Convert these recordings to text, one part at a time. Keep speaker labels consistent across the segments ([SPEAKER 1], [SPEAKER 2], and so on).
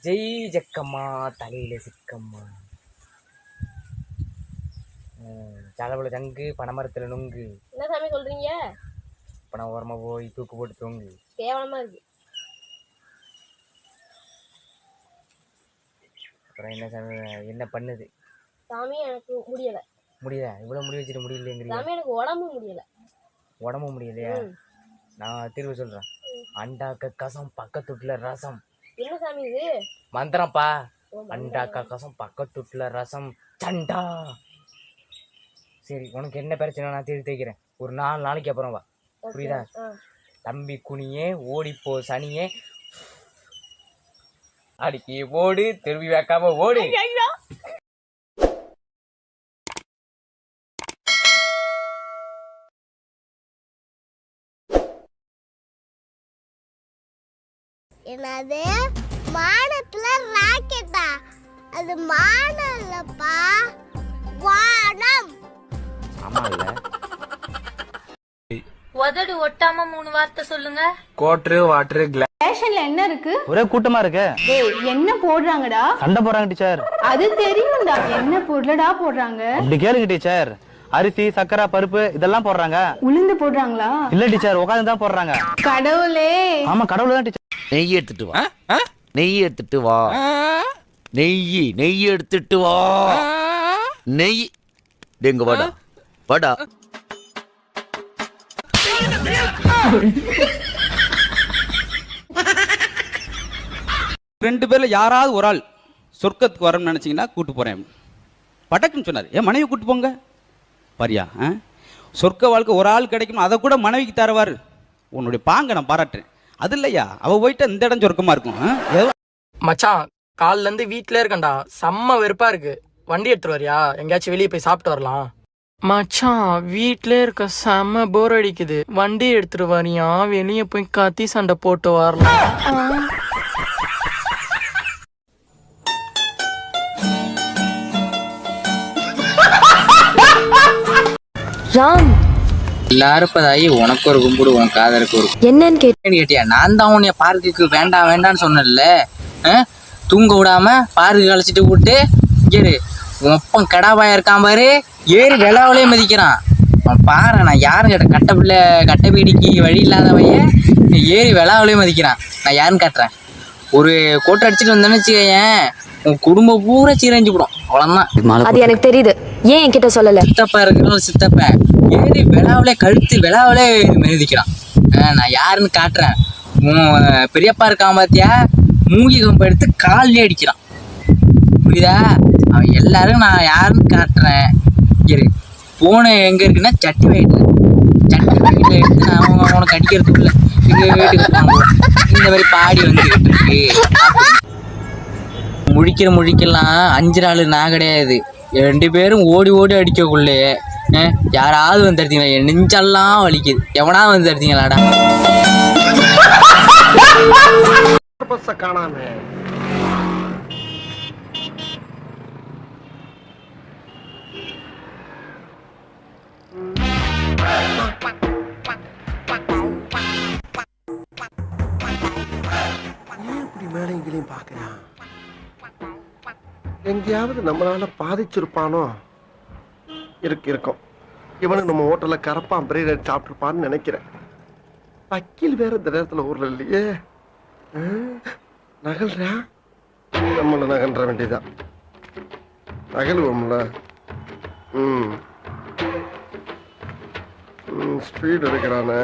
[SPEAKER 1] ஜெய் ஜக்கம்மா தலையில சிக்கம்மா. ஜாலபுல தங்கு பனைமரத்துல நுங்கு.
[SPEAKER 2] என்ன சாமி சொல்றீங்க?
[SPEAKER 1] பணம் ஓரமா போய் தூக்கு போட்டு தூங்கு.
[SPEAKER 2] கேவலமா இருக்கு.
[SPEAKER 1] அப்புறம் என்ன சாமி என்ன பண்ணுது
[SPEAKER 2] சாமி? எனக்கு முடியல.
[SPEAKER 1] முடியல? இவ்வளவு முடி வச்சுட்டு முடியலங்கிறீங்க
[SPEAKER 2] சாமி எனக்கு உடம்பு முடியல.
[SPEAKER 1] உடம்பு முடியலையா? நான் தீர்வு சொல்றேன். அண்டாக்க கசம் பக்கத்துட்டுல ரசம்.
[SPEAKER 2] என்ன சாமி இது?
[SPEAKER 1] மந்திரம்ப்பா. அண்டாக்க கசம் பக்கத்துட்டுல ரசம் சண்டா. சரி, உனக்கு என்ன பிரச்சனை நான் தீர்த்து வைக்கிறேன். ஒரு 4 நாளைக்கு அப்புறம் வா, புரியுதா? தம்பி குனியே ஓடிப்போ சனியே அடிக்கி ஓடு, திரும்பி வைக்காம ஓடு.
[SPEAKER 3] என்னது மானத்துல ராக்கெட்டா? அது மானம் இல்லப்பா, வானம்.
[SPEAKER 1] ஆமா இல்ல?
[SPEAKER 4] உதடு ஒட்டாம 3 வார்த்தை சொல்லுங்க.
[SPEAKER 1] கோட்ரு வாட்டரு கிளாஸ்.
[SPEAKER 5] ஸ்டேஷன்ல என்ன இருக்கு?
[SPEAKER 6] ஒரே கூட்டமா இருக்கு.
[SPEAKER 5] டேய், என்ன போடுறாங்கடா?
[SPEAKER 6] சண்டை போடுறாங்க டீச்சர்.
[SPEAKER 5] அது தெரியும்டா. என்ன பொருளடா போடுறாங்க?
[SPEAKER 6] அப்படி கேளுங்க டீச்சர். அரிசி, சக்கரை, பருப்பு இதெல்லாம் போடுறாங்க.
[SPEAKER 5] உளுந்து போடுறாங்களா?
[SPEAKER 6] இல்ல டீச்சர், உட்கார்ந்து தான் போடுறாங்க.
[SPEAKER 5] கடவுளே.
[SPEAKER 6] ஆமா, கடவுள் தான் டீச்சர்.
[SPEAKER 7] நெய் எடுத்துட்டு வா. நெய் எடுத்துட்டு வா. நெய் எடுத்துட்டு வா. நெய் டெங்க வாடா வாடா.
[SPEAKER 8] ரெண்டு பேர்ல யாராவது ஒரு ஆள் சொர்க்கத்துக்கு வரணும்னு நினைச்சீங்கன்னா கூட்டு போறேன் பட்டக்குன்னு சொன்னார். என் மனைவி கூட்டு போங்க பாரியா. சொர்க்க வாழ்க்கை ஒரு ஆள் கிடைக்கும், அதை கூட மனைவிக்கு தருவார். உன்னுடைய பாங்க நான் பாராட்டுறேன். அது இல்லையா, அவ போயிட்டு இந்த இடம் சொர்க்கமா இருக்கும்.
[SPEAKER 9] மச்சான், காலில இருந்து வீட்டுல இருக்கண்டா, செம்ம வெறுப்பா இருக்கு. வண்டி எடுத்துட்டு வரியா? எங்கேயாச்சும் வெளியே போய் சாப்பிட்டு வரலாம். மச்சான், வீட்ல இருக்க செம்ம போர் அடிக்குது. வண்டி எடுத்துட்டு வரியா? வெளியே போய் கத்தி சண்டை போட்டு வரலாம்.
[SPEAKER 4] ராம்,
[SPEAKER 1] எல்லாரும் இப்பதாயி உனக்கு ஒரு கும்பிடு, உன் காதலுக்கு ஒரு
[SPEAKER 4] என்னன்னு
[SPEAKER 1] கேட்டியா? நான் தான் உன்னைய பார்க்குக்கு வேண்டாம் வேண்டான்னு சொன்னேன்ல. தூங்க விடாம பார்க்கு கழிச்சிட்டு விட்டு இரு. உன் அப்பன் கடாபாயா இருக்கான் பாரு, ஏறி விளாவிலே மதிக்கிறான். அவன் பாரு, நான் யாரும் கேட்ட கட்ட பிள்ளை கட்ட பீடிக்கு வழி இல்லாதவைய ஏறி விளாவிலே மதிக்கிறான். நான் யாருன்னு காட்டுறேன். ஒரு கோட்டை அடிச்சுட்டு வந்தேன்னு வச்சுக்கேன், உன் குடும்பம் பூரா சீரஞ்சு விடும். அவ்வளவுதான்.
[SPEAKER 4] அது எனக்கு தெரியுது. ஏன் என்கிட்ட சொல்லல?
[SPEAKER 1] சித்தப்பா இருக்கிற சித்தப்பன் ஏறி விளாவிலே கழுத்து விளாவிலே மிதிக்கிறான். நான் யாருன்னு காட்டுறேன். பெரியப்பா இருக்கான் பாத்தியா, மூங்கி கம்பு எடுத்து காலிலே அடிக்கிறான். புரியுதா? அவன் எல்லாரும் நான் யாருன்னு காட்டுறேன். இரு, போன எங்க இருக்குன்னா சட்டி வயிற்றுல எடுத்து நான் உனக்கு அடிக்கிறதுக்குள்ள இந்த மாதிரி பாடி வந்துகிட்டு இருக்கு. முழிக்கலாம் 5 நாள் நான் கிடையாது. 2 பேரும் ஓடி ஓடி அடிக்கக்குள்ளே யாராவது வந்து தடுத்தீங்களா? என் நெஞ்செல்லாம் வலிக்குது. எவனா வந்து தடுத்தீங்களாடா? காணாம
[SPEAKER 10] இப்படி மேலைங்களையும் பாக்கலாம். எங்கேயாவது நம்மளால பாதிச்சிருப்பானோ? இருக்கும். இவனுக்கு நம்ம ஹோட்டல்ல கரப்பான் பிரியாணி சாப்பிட்டுருப்பான்னு நினைக்கிறேன். வக்கீல் வேற இந்த நேரத்துல ஊர்ல இல்லையே. நகல்றா, நம்மள நகன்ற வேண்டியதான். நகல்வோம்ல. ஸ்பீட் எடுக்கிறானே.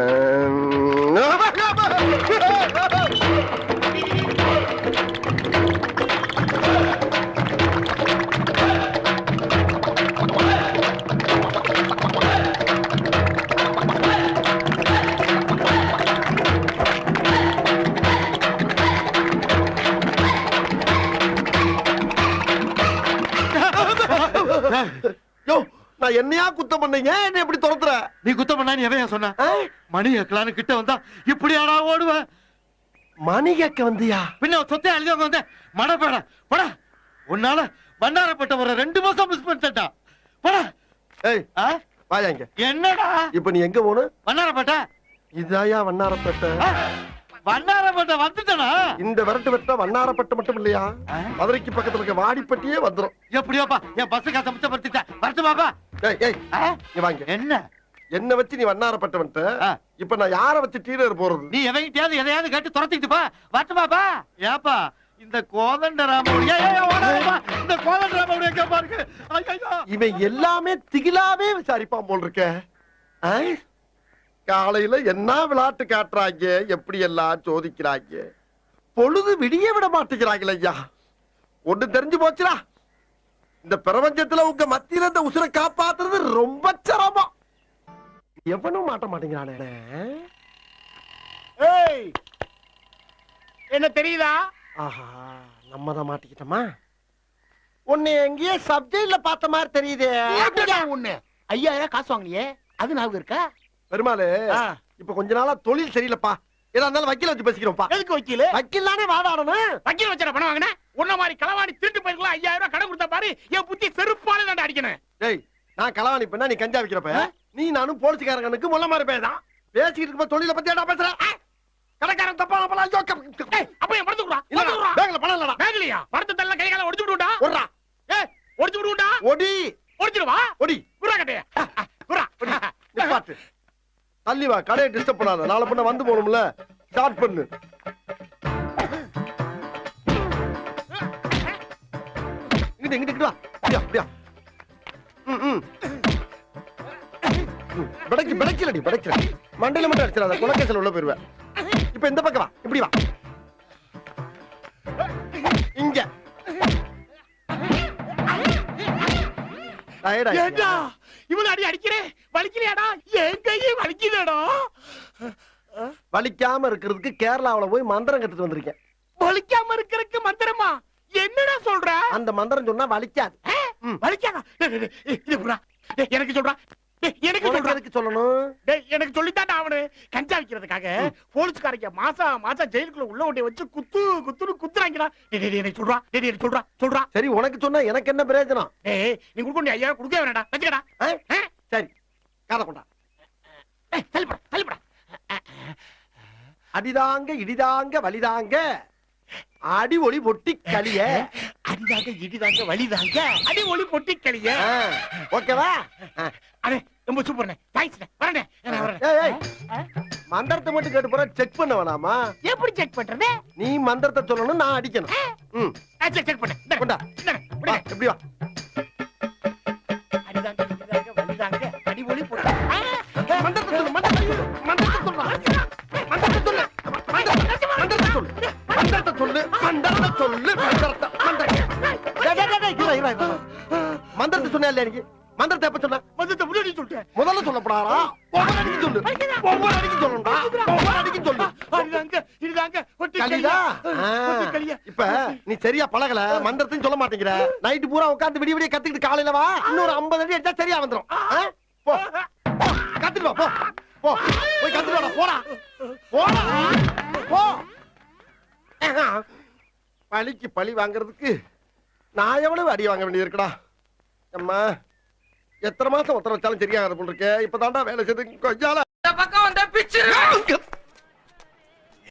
[SPEAKER 10] நான் என்னையா குத்தம் பண்ணீங்க? என்ன எப்படி துரத்துற?
[SPEAKER 11] நீ குத்தம் பண்ணா நீ எவையா சொன்ன? மணி கேட்கலான்னு கிட்ட வந்தா இப்படி ஆனா ஓடுவேன்.
[SPEAKER 10] மணி கேட்க வந்தியா?
[SPEAKER 11] பின்ன சொத்தை அழிஞ்சு வந்தேன். மடப்பட பட உன்னால வண்ணாரப்பட்ட ஒரு 2 மாசம் மிஸ் பண்ணிட்டா. பட
[SPEAKER 10] ஏய் வாயாங்க.
[SPEAKER 11] என்னடா
[SPEAKER 10] இப்ப நீ எங்க போன?
[SPEAKER 11] வண்ணாரப்பட்ட.
[SPEAKER 10] இதாயா வண்ணாரப்பட்ட?
[SPEAKER 11] வண்ணாரப்பட்ட வந்துட்டனா?
[SPEAKER 10] இந்த விரட்டு வெட்ட வண்ணாரப்பட்டு மட்டும் இல்லையா, மதுரைக்கு பக்கத்துல இருக்க வாடிப்பட்டியே வந்துரும்.
[SPEAKER 11] எப்படியோப்பா என் பஸ் காசை மிச்சப்படுத்திட்டேன். வரட்டுமாப்பா?
[SPEAKER 10] நீ வாங்க.
[SPEAKER 11] என்ன
[SPEAKER 10] என்ன வச்சு நீ வண்ணாரப்பட்டு வந்துட்ட? இப்ப நான் யார வச்சு டீலர் போறது?
[SPEAKER 11] நீ எவங்கிட்டயாவது எதையாவது கேட்டு துரத்திக்கிட்டு போ. வரட்டுமாப்பா? ஏப்பா இந்த கோதண்டராமனுடைய இந்த கோதண்டராமனுடைய கேப்பா இருக்கு.
[SPEAKER 10] இவன் எல்லாமே திகிலாவே விசாரிப்பான் போல் இருக்க. காலையில என்ன விளையாட்டு காட்டுறாங்க, எப்படி எல்லாம் சோதிக்கிறாங்க, பொழுது விடிய விட மாட்டேங்கிறாங்களே ஐயா. ஒண்ணு தெரிஞ்சு போச்சுடா, இந்த பிரபஞ்சத்துல உங்க மத்தியில இந்த உசுரை காப்பாத்துறது ரொம்ப சிரமம். எவனும் மாட்ட மாட்டேங்கிறானே.
[SPEAKER 11] என்ன தெரியுதா?
[SPEAKER 10] ஆஹா, நம்ம தான் மாட்டிக்கிட்டோமா? உன்னை எங்கேயே சப்ஜெக்ட்ல பார்த்த மாதிரி தெரியுதே.
[SPEAKER 11] ஒண்ணு 5000 காசு வாங்கினியே, அது ஞாபகம் இருக்கா?
[SPEAKER 10] பெருமாளு, இப்ப கொஞ்ச நாளா தொழில் சரியில்லப்பா. ஏதா இருந்தாலும் வக்கீல வச்சு பேசிக்கிறோம்ப்பா.
[SPEAKER 11] எதுக்கு வக்கீல்?
[SPEAKER 10] வக்கீல் தானே வாதாடணும்.
[SPEAKER 11] வக்கீல் வச்சா பணம் வாங்கின உன்ன மாதிரி களவாணி திருட்டு போயிருக்கலாம். 5000 ரூபாய் கடன் கொடுத்தா பாரு, என் புத்தி செருப்பால தான் அடிக்கணும்.
[SPEAKER 10] டேய், நான் களவாணி பண்ணா நீ கஞ்சா விக்கிறப்ப, நீ நானும் போலீஸ்காரனுக்கு முள்ள மாதிரி பேதான் பேசிக்கிட்டு இருக்க. தொழில பத்தி ஏடா பேசுற? கடைக்காரன் தப்பா போலாம்.
[SPEAKER 11] அப்ப என் பணத்தை குடுறா.
[SPEAKER 10] பேங்க்ல பணம் இல்லடா.
[SPEAKER 11] பேங்க்லயா? பணத்தை தள்ள கை கால ஒடிச்சு விடுடா.
[SPEAKER 10] ஓடுறா.
[SPEAKER 11] ஒடிச்சு விடுடா.
[SPEAKER 10] ஒடி.
[SPEAKER 11] ஒடிச்சிடுவா.
[SPEAKER 10] ஒடி.
[SPEAKER 11] குறா கட்டே. குறா.
[SPEAKER 10] நிப்பாட்டு. தள்ளி வா, கடையை டிஸ்டர்ப் பண்ணாத. நாளை பண்ண வந்து போகணும்ல. ஸ்டார்ட் பண்ணு. இங்கிட்டு வா. அப்படியா? படைக்கலடி. மண்டையில மட்டும் அடிச்சிடாத, குலக்கேசல் உள்ள போயிருவேன். இப்ப இந்த பக்கம் வா, இப்படி வா. இங்க
[SPEAKER 11] இவள அடி அடிக்கிறேன். வலிக்கலையாடா? என் கையே வலிக்குதேடா.
[SPEAKER 10] வலிக்காம இருக்கிறதுக்கு கேரளாவுல போய் மந்திரம் கத்துட்டு வந்திருக்கேன்.
[SPEAKER 11] வலிக்காம இருக்கிறதுக்கு மந்திரமா? என்னடா சொல்ற?
[SPEAKER 10] அந்த மந்திரம் சொன்னா வலிக்காது.
[SPEAKER 11] வலிக்காதா? எனக்கு சொல்றா. எனக்கு
[SPEAKER 10] சொல்லணும்.
[SPEAKER 11] எனக்கு சொல்லித்தாண்டா அவனு. கஞ்சா விக்கிறதுக்காக போலீஸ்காரங்க மாசா ஜெயிலுக்குள்ள உள்ள ஒட்டி வச்சு குத்துன்னு குத்துறாங்கடா. எனக்கு சொல்றா.
[SPEAKER 10] சரி, உனக்கு சொன்னா எனக்கு என்ன பிரயோஜனம்?
[SPEAKER 11] நீ கொடுக்க 5000 கொடுக்க வேணாடா. வச்சுக்கடா.
[SPEAKER 10] சரி, காதை கொண்டா.
[SPEAKER 11] தள்ளிப்படா.
[SPEAKER 10] அடிதாங்க இடிதாங்க வலிதாங்க அடி ஒளி பொட்டி களிய.
[SPEAKER 11] அடிதாங்க இடிதாங்க வலிதாங்க அடி ஒளி பொட்டி களிய.
[SPEAKER 10] ஓகேவா?
[SPEAKER 11] அடே ரொம்ப சூப்பர்ண்ணே. தேங்க்ஸ்ண்ணே. வரேன்.
[SPEAKER 10] மந்திரத்தை மட்டும் கேட்டு போற, செக் பண்ண வேணாமா?
[SPEAKER 11] எப்படி செக் பண்றது?
[SPEAKER 10] நீ மந்திரத்தை சொல்லணும், நான் அடிக்கணும்.
[SPEAKER 11] செக் பண்ண.
[SPEAKER 10] கொண்டா. எப்படி வா?
[SPEAKER 11] அடிதாங்க இடிதாங்க வலிதாங்க அடி ஒளி பொட்டி.
[SPEAKER 10] மந்திரத்தை சொல்லு. மந்திரத்தை சொன்னா இல்லையா? எனக்கு மந்திரத்தை எப்ப சொன்ன?
[SPEAKER 11] மந்திரத்தை முன்னாடி சொல்லிட்டேன்.
[SPEAKER 10] முதல்ல சொல்லப்படாரா? ஒவ்வொரு அடிக்கு சொல்லு. ஒவ்வொரு அடிக்கு சொல்லணும்டா. ஒவ்வொரு அடிக்கு சொல்லு.
[SPEAKER 11] இடிதாங்க
[SPEAKER 10] களிதா. இப்ப நீ சரியா பழகல, மந்திரத்தையும் சொல்ல மாட்டேங்கிற. நைட்டு பூரா உட்கார்ந்து விடிய கத்துக்கிட்டு காலையில வா. இன்னொரு 50 அடி அடிச்சா சரியா வந்துரும். போ கத்துட்டு வா. போ போய் கத்துட்டு வாடா. போடா போ. பழிக்கு பழி வாங்குறதுக்கு நான் எவ்வளவு அடி வாங்க வேண்டியது இருக்குடா. அம்மா, எத்தனை மாசம் ஒத்தனை வச்சாலும் சரியாகாத போல் இருக்கே. இப்பதான்டா வேலை செய்து கொஞ்சால
[SPEAKER 1] பக்கம் வந்தா பிச்சு.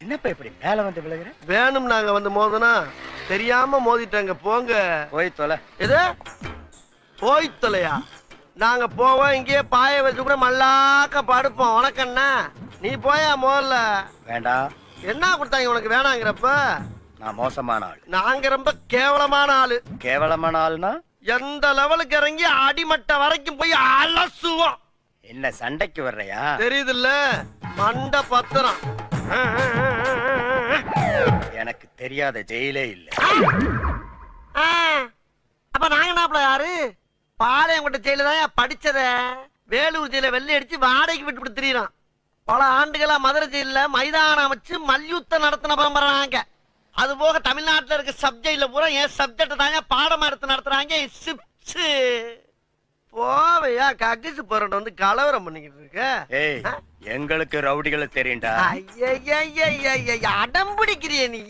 [SPEAKER 6] என்னப்பா இப்படி மேல வந்து விழுகிற?
[SPEAKER 10] வேணும் நாங்க வந்து மோதனா தெரியாம மோதிட்டாங்க. போங்க.
[SPEAKER 6] போய் தொலை.
[SPEAKER 10] எது போய் தொலையா? நாங்க போவோம், இங்கேயே பாய வச்சு கூட மல்லாக்க படுப்போம். உனக்கண்ணா நீ போயா முதல்ல.
[SPEAKER 6] வேண்டாம்.
[SPEAKER 10] என்ன கொடுத்தாங்க உனக்கு வேணாங்கிறப்ப?
[SPEAKER 6] நான் மோசமான ஆள்.
[SPEAKER 10] நாங்க ரொம்ப கேவலமான ஆளு.
[SPEAKER 6] கேவலமான ஆளுனா?
[SPEAKER 10] எந்த லெவலுக்கு இறங்கி அடிமட்ட வரைக்கும் போய் அலசுவோம்.
[SPEAKER 6] என்ன சண்டைக்கு வர்றையா?
[SPEAKER 10] தெரியுது இல்ல, மண்ட பத்திரம்.
[SPEAKER 6] எனக்கு தெரியாத ஜெயிலே இல்ல.
[SPEAKER 10] அப்ப நாங்க நாப்பல யாரு? பாளையங்கோட்டை ஜெயில தான் படிச்சத. வேலூர் ஜெயில வெள்ளை அடிச்சு வாடகைக்கு விட்டு திரியறான். பல ஆண்டுகளா மதுரை ஜெயில மைதானம் அமைச்சு மல்யுத்தம் நடத்தின பரம்பராங்க. அது போக தமிழ்நாட்டுல இருக்க சப்ஜெக்ட்ல பூரா என் சப்ஜெக்ட் தாங்க பாடமா எடுத்து நடத்துறாங்க. போவையா கக்கிசு போறோம் வந்து கலவரம் பண்ணிக்கிட்டு இருக்க.
[SPEAKER 6] ஏய், எங்களுக்கு ரவுடிகளை தெரியும்டா.
[SPEAKER 10] அடம் பிடிக்கிறிய நீ?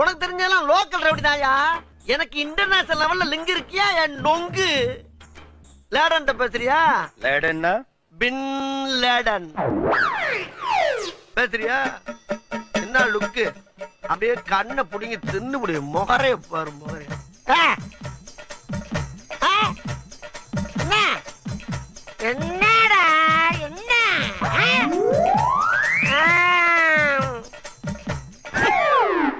[SPEAKER 10] உனக்கு தெரிஞ்செல்லாம் லோக்கல் ரவுடி தாயா. எனக்கு இன்டர்நேஷனல் லெவல்ல லிங்க் இருக்கியா? என் நொங்கு லேடன் பேசுறியா?
[SPEAKER 6] லேடன்னா?
[SPEAKER 10] பின் லேடன் பேசுறியா? என்ன லுக்கு அப்படியே கண்ணை புடிங்கி தின்னு முடியும் முகரே பாரு முகரே என்னடா என்ன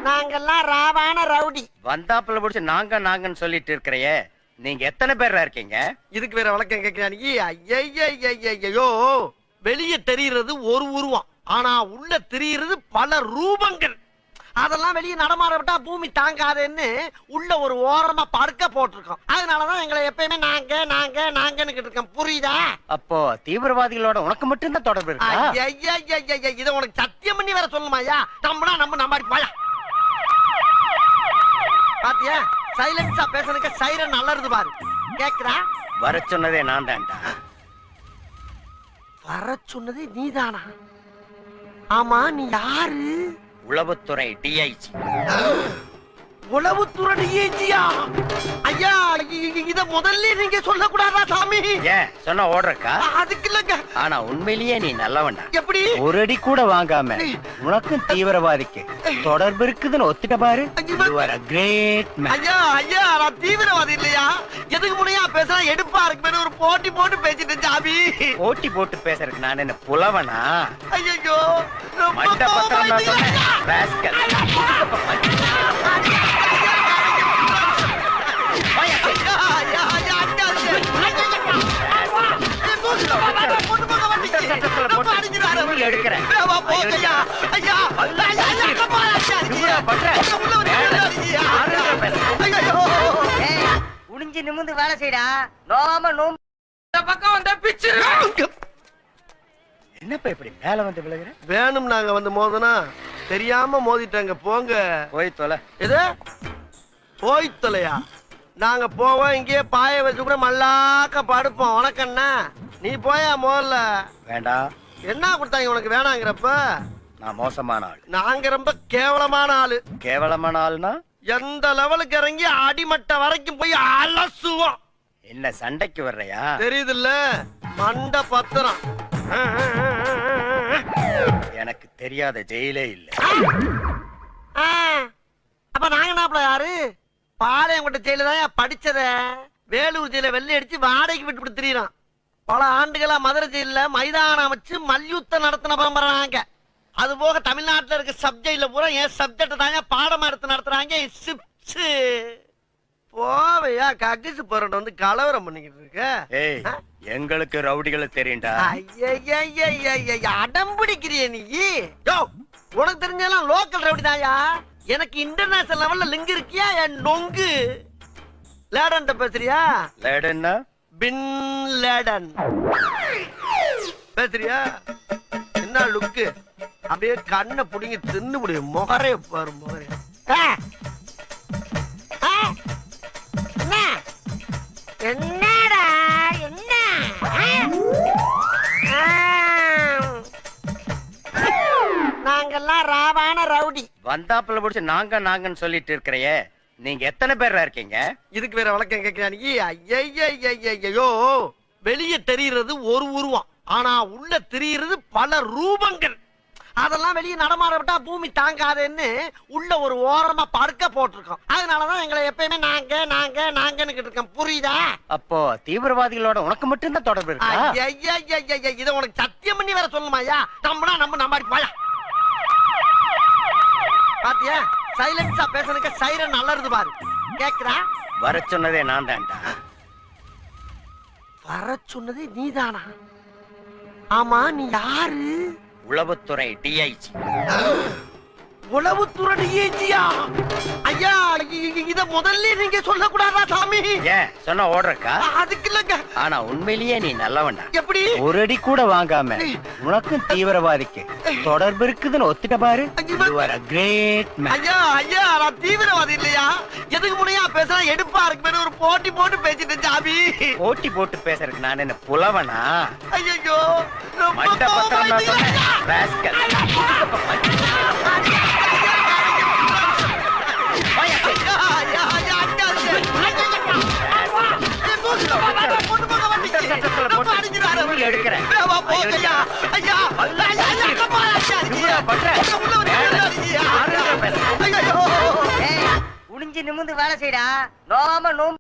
[SPEAKER 10] நாங்கெல்லாம் ராவான ரவுடி
[SPEAKER 6] வந்தாப்புல பிடிச்சி நாங்கன்னு சொல்லிட்டு இருக்கிறையே நீங்க எத்தனை பேர்ல இருக்கீங்க?
[SPEAKER 10] இதுக்கு வேற வழக்கம் கேட்கிறானியோ வெளியே தெரிகிறது ஒரு உருவம் ஆனா உள்ள தெரிகிறது பல ரூபங்கள். அதெல்லாம் வெளியே நடமாட விட்டா பூமி தாங்காதுன்னு உள்ள ஒரு ஓரமா படுக்க போட்டிருக்கோம். அதனாலதான் எங்களை எப்பயுமே நாங்கன்னு இருக்கோம். புரியுதா?
[SPEAKER 6] அப்போ தீவிரவாதிகளோட உனக்கு மட்டும் தான் தொடர்பு இருக்கா?
[SPEAKER 10] இத உனக்கு சத்தியம் பண்ணி வேற சொல்லுமாயா? நம்பாடி போயா. பாத்தியா சைலன்ஸா பேசுறதுக்கு சைரன் நல்லது பாரு. கேக்குறா?
[SPEAKER 6] வர சொன்னதே நான் தான்டா.
[SPEAKER 10] வர சொன்னதே நீதானா? ஆமா நீ யாரு?
[SPEAKER 6] உளவுத்துறை டிஐஜி.
[SPEAKER 10] உளவுத்துறை டிஐஜியா? ஐயா இத முதல்ல நீங்க சொல்ல கூடாதா சாமி?
[SPEAKER 6] ஏன் சொன்ன ஓடுறக்கா?
[SPEAKER 10] அதுக்கு இல்லங்க.
[SPEAKER 6] ஆனா உண்மையிலேயே நீ நல்லவன்டா.
[SPEAKER 10] எப்படி?
[SPEAKER 6] ஒரு அடி கூட வாங்காம உனக்கும் தீவிரவாதிக்கு தொடர்பு இருக்குதுன்னு ஒத்துட்ட பாரு.
[SPEAKER 10] ஐயா நான் தீவிரவாதி இல்லையா? எதுக்கு முனையா பேசுறா எடுப்பா இருக்கு ஒரு போட்டி போட்டு பேசிட்டு சாமி.
[SPEAKER 6] போட்டி போட்டு பேசுறதுக்கு நான் என்ன புலவனா?
[SPEAKER 10] ஐயோ
[SPEAKER 6] மண்ட பத்திரம் தான் சொன்னேன். ராஸ்கல்.
[SPEAKER 10] குனிஞ்சு நிமிந்து வேலை செய்டா. நோவாம பக்கம் வந்த பிச்சு.
[SPEAKER 6] என்னப்பா இப்படி மேல வந்து விழுகிற?
[SPEAKER 10] வேணும் நாங்க வந்து மோதனா தெரியாம மோதிட்டாங்க. போங்க
[SPEAKER 6] போய் தொலை.
[SPEAKER 10] எது போய் தொலையா? நாங்க போவோம் இங்கேயே பாய வச்சு கூட மல்லாக்க படுப்போம். உனக்கண்ணா நீ போயா முதல்ல.
[SPEAKER 6] வேண்டாம்.
[SPEAKER 10] என்ன கொடுத்தாங்க உனக்கு வேணாங்கிறப்ப?
[SPEAKER 6] நான் மோசமான ஆள்.
[SPEAKER 10] நாங்க ரொம்ப கேவலமான ஆளு.
[SPEAKER 6] கேவலமான ஆளுனா
[SPEAKER 10] எந்த லெவலுக்கு இறங்கி அடிமட்ட வரைக்கும் போய் அலசுவோம்.
[SPEAKER 6] என்ன சண்டைக்கு வர்றையா?
[SPEAKER 10] தெரியுதுல்ல மண்ட பத்திரம்.
[SPEAKER 6] எனக்கு தெரியாத ஜெயிலே இல்ல.
[SPEAKER 10] அப்ப நாங்க நாப்ல யாரு? பாளையங்கோட்டை ஜெயில தான் படிச்சத. வேலூர் ஜெயில வெள்ளை அடிச்சு வாடகைக்கு விட்டு திரியறான். பல ஆண்டுகளா மதுரை ஜெயில மைதானம் அமைச்சு மல்யுத்தம் நடத்தின பரம்பராங்க. அது போக தமிழ்நாட்டுல இருக்க சப்ஜெக்ட்ல பூரா என் சப்ஜெக்ட் தாங்க பாடமா எடுத்து நடத்துறாங்க. போவையா கக்கிசு போறோம் வந்து கலவரம் பண்ணிக்கிட்டு இருக்க.
[SPEAKER 6] ஏய் எங்களுக்கு ரவுடிகளை தெரியும்டா.
[SPEAKER 10] அடம்பிடிக்கிறிய நீ? உனக்கு தெரிஞ்செல்லாம் லோக்கல் ரவுடி தாயா. எனக்கு இன்டர்நேஷனல் லெவல்ல லிங்க் இருக்கியா? என் நொங்கு லேடன் பேசுறியா?
[SPEAKER 6] லேடன்னா
[SPEAKER 10] பின் லேடன் பேசுறியா? என்ன லுக்கு அப்படியே கண்ணை புடிங்கி தின்னு முடியும் முகரே பாரு முகரே. என்னடா என்ன நாங்கெல்லாம் ராவான ரவுடி.
[SPEAKER 6] வந்தாப்புல பிடிச்சி நாங்கன்னு சொல்லிட்டு இருக்கிறையே நீங்க எத்தனை பேர்ல இருக்கீங்க?
[SPEAKER 10] இதுக்கு வேற வழக்கம் கேட்கிறானியோ வெளியே தெரிகிறது ஒரு உருவம் ஆனா உள்ள தெரிகிறது பல ரூபங்கள். அதெல்லாம் வெளியே நடமாட விட்டா பூமி தாங்காதுன்னு உள்ள ஒரு ஓரமா படுக்க போட்டிருக்கோம். அதனாலதான் எங்களை எப்பயுமே நாங்கன்னு இருக்கோம். புரியுதா?
[SPEAKER 6] அப்போ தீவிரவாதிகளோட உனக்கு மட்டும் தான் தொடர்பு இருக்கா?
[SPEAKER 10] இத உனக்கு சத்தியம் பண்ணி வேற சொல்லுமாயா? நம்பாடி போயா. பாத்தியா சைலன்ஸா பேசுறதுக்கு சைரன் நல்லது பாரு. கேக்குறா?
[SPEAKER 6] வர சொன்னதே நான் தான்டா.
[SPEAKER 10] வர சொன்னதே நீதானா? ஆமா நீ யாரு?
[SPEAKER 6] உளவுத்துறை டிஐஜி.
[SPEAKER 10] உளவுத்துறை டிஐஜியா? ஐயா இத முதல்ல நீங்க சொல்ல கூடாதா சாமி?
[SPEAKER 6] ஏன் சொன்ன ஓடுறக்கா?
[SPEAKER 10] அதுக்கு இல்லங்க.
[SPEAKER 6] ஆனா உண்மையிலேயே நீ நல்லவன்டா.
[SPEAKER 10] எப்படி?
[SPEAKER 6] ஒரு அடி கூட வாங்காம உனக்கும் தீவிரவாதிக்கு தொடர்பு இருக்குதுன்னு ஒத்துட்ட பாரு.
[SPEAKER 10] ஐயா நான் தீவிரவாதி இல்லையா? எதுக்கு முனையா பேசுறா எடுப்பா இருக்கு ஒரு போட்டி போட்டு பேசிட்டு சாமி.
[SPEAKER 6] போட்டி போட்டு பேசுறதுக்கு நான் என்ன புலவனா?
[SPEAKER 10] ஐயோ
[SPEAKER 6] மண்ட பத்திரம் தான் சொன்னேன். ராஸ்கல்.
[SPEAKER 10] எடுக்கிறேன். நிமிந்து வேலை செய்டா நோவாம நோம்பு